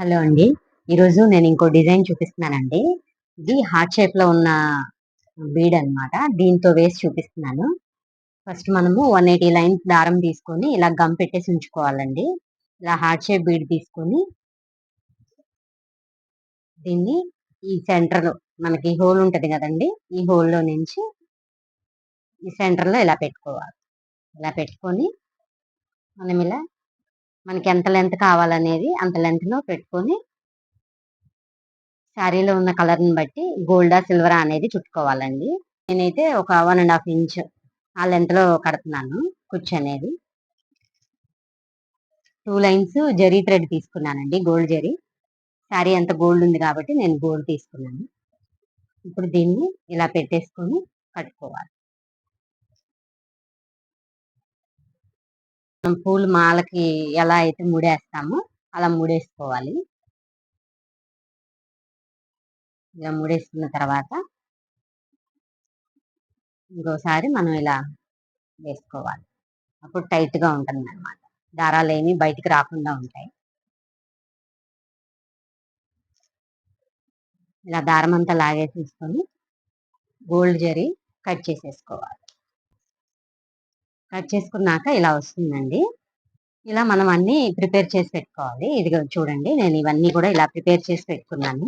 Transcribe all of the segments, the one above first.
Hello అండి. ఈరోజు నేను ఇంకో డిజైన్ చూపిస్తున్నానండి. ఇది హార్ట్ షేప్‌లో ఉన్న బీడ్ అన్నమాట. దీంతో వేసి చూపిస్తున్నాను. ఫస్ట్ మనము 180 లైన్స్ దారం తీసుకొని ఇలా గమ్ పెట్టేసి ఉంచుకోవాలండి. ఇలా హార్ట్ షేప్ బీడ్ తీసుకొని దీన్ని ఈ సెంటర్‌లో మనకి హోల్ ఉంటది గదండీ! ఈ హోల్‌లో నుంచి ఈ సెంటర్‌లో ఇలా పెట్టుకోవాలి. ఇలా పెట్టుకొని మనం ఇలా మనకి ఎంత లెంత్ కావాలనేది అంత లెంత్‌లో పెట్టుకొని శారీలో ఉన్న కలర్‌ని బట్టి గోల్డా, సిల్వరా అనేది చుట్టుకోవాలండి. నేనైతే ఒక 1 ½ ఇంచ్ ఆ లెంగ్త్‌లో కడుతున్నాను కుచ్చనేది. 2 లైన్స్ జరీ థ్రెడ్ తీసుకున్నానండి. గోల్డ్ జరీ. శారీ అంతా గోల్డ్ ఉంది కాబట్టి నేను గోల్డ్ తీసుకున్నాను. ఇప్పుడు దీన్ని ఇలా పెట్టేసుకొని కట్టుకోవాలి. మనం పూల మాలకి ఎలా అయితే ముడేస్తామో అలా ముడేసుకోవాలి. ఇలా ముడేసుకున్న తర్వాత ఇంకోసారి మనం ఇలా వేసుకోవాలి. అప్పుడు టైట్‌గా ఉంటుందన్నమాట. దారాలేమి బయటికి రాకుండా ఉంటాయి. ఇలా దారమంతా లాగేసేసుకొని గోల్డ్ జరీ కట్ చేసేసుకోవాలి. కట్ చేసుకున్నాక ఇలా వస్తుందండి. ఇలా మనం అన్నీ ప్రిపేర్ చేసి పెట్టుకోవాలి. ఇదిగో చూడండి నేను ఇవన్నీ కూడా ఇలా ప్రిపేర్ చేసి పెట్టుకున్నాను.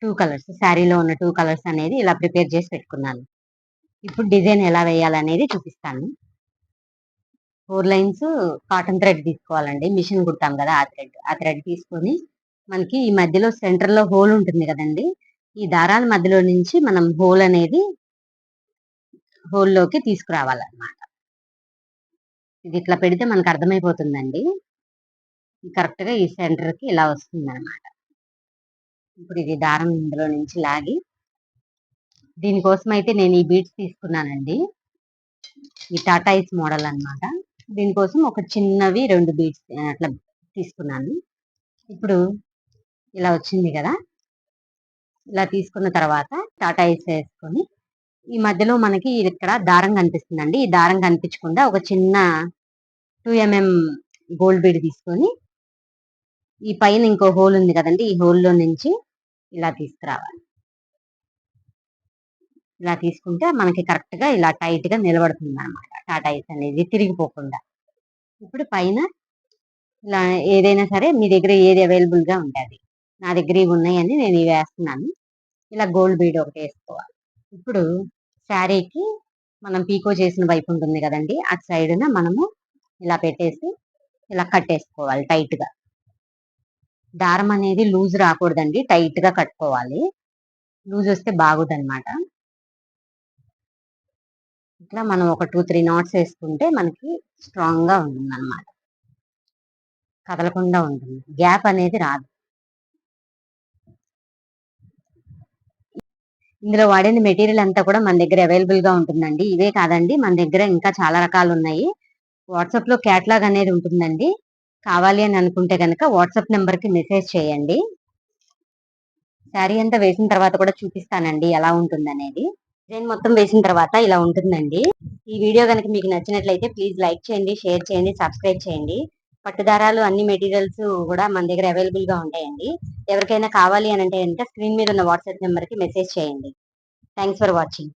2 కలర్స్ శారీలో ఉన్న 2 కలర్స్ అనేది ఇలా ప్రిపేర్ చేసి పెట్టుకున్నాను. ఇప్పుడు డిజైన్ ఎలా వేయాలనేది చూపిస్తాను. 4 లైన్స్ కాటన్ థ్రెడ్ తీసుకోవాలండి. మిషన్ కుడతాం కదా! ఆ థ్రెడ్ తీసుకొని మనకి ఈ మధ్యలో సెంటర్‌లో హోల్ ఉంటుంది కదండీ! ఈ దారాల మధ్యలో నుంచి మనం హోల్ అనేది హోల్‌లోకి తీసుకురావాలన్నమాట. ఇది ఇట్లా పెడితే మనకు అర్థమైపోతుందండి. కరెక్ట్‌గా ఈ సెంటర్‌కి ఇలా వస్తుందన్నమాట. ఇప్పుడు ఇది దారం ఇందులో నుంచి లాగి దీనికోసం అయితే నేను ఈ బీడ్స్ తీసుకున్నానండి. ఈ టాటాయిస్ మోడల్ అన్నమాట. దీనికోసం ఒక చిన్నవి 2 బీడ్స్ అట్లా తీసుకున్నాను. ఇప్పుడు ఇలా వచ్చింది కదా! ఇలా తీసుకున్న తర్వాత టాటాయిస్ వేసుకొని ఈ మధ్యలో మనకి ఇక్కడ దారం కనిపిస్తుందండి. ఈ దారం కనిపించకుండా ఒక చిన్న 2 గోల్డ్ బీడ్ తీసుకొని ఈ పైన ఇంకో హోల్ ఉంది కదండీ! ఈ హోల్‌లో నుంచి ఇలా తీసుకురావాలి. ఇలా తీసుకుంటే మనకి కరెక్ట్‌గా ఇలా టైట్‌గా నిలబడుతుందన్నమాట. టాటాయిస్ అనేది తిరిగిపోకుండా. ఇప్పుడు పైన ఇలా ఏదైనా సరే మీ దగ్గర ఏది అవైలబుల్‌గా ఉంటది. నా దగ్గర ఇవి ఉన్నాయని నేను ఇవి వేస్తున్నాను. ఇలా గోల్డ్ బీడ్ ఒకటేసుకోవాలి. ఇప్పుడు శారీకి మనం పీకో చేసిన వైపు ఉంటుంది కదండీ! అటు సైడున మనము ఇలా పెట్టేసి ఇలా కట్టేసుకోవాలి టైట్‌గా. దారం అనేది లూజ్ రాకూడదండి. టైట్‌గా కట్టుకోవాలి. లూజ్ వస్తే బాగోదన్నమాట. ఇట్లా మనం ఒక 2, 3 నాట్స్ వేసుకుంటే మనకి స్ట్రాంగ్‌గా ఉంటుందన్నమాట. కదలకుండా ఉంటుంది. గ్యాప్ అనేది రాదు. ఇందులో వాడిన మెటీరియల్ అంతా కూడా మన దగ్గర అవైలబుల్‌గా ఉంటుందండి. ఇవే కాదండి మన దగ్గర ఇంకా చాలా రకాలున్నాయి. వాట్సాప్‌లో క్యాటలాగ్ అనేది ఉంటుందండి. కావాలి అని అనుకుంటే గనక వాట్సాప్ నంబర్‌కి మెసేజ్ చేయండి. శారీ అంతా వేసిన తర్వాత కూడా చూపిస్తానండి ఎలా ఉంటుందనేది. డిజైన్ మొత్తం వేసిన తర్వాత ఇలా ఉంటుందండి. ఈ వీడియో గనక మీకు నచ్చినట్లయితే ప్లీజ్ లైక్ చేయండి, షేర్ చేయండి, సబ్స్క్రైబ్ చేయండి. పట్టు దారాలు అన్ని మెటీరియల్స్ కూడా మన దగ్గర అవైలబుల్‌గా ఉంటాయండి. ఎవరికైనా కావాలి అనంటే గనక స్క్రీన్ మీద ఉన్న వాట్సాప్ నంబర్‌కి మెసేజ్ చేయండి. Thanks for watching.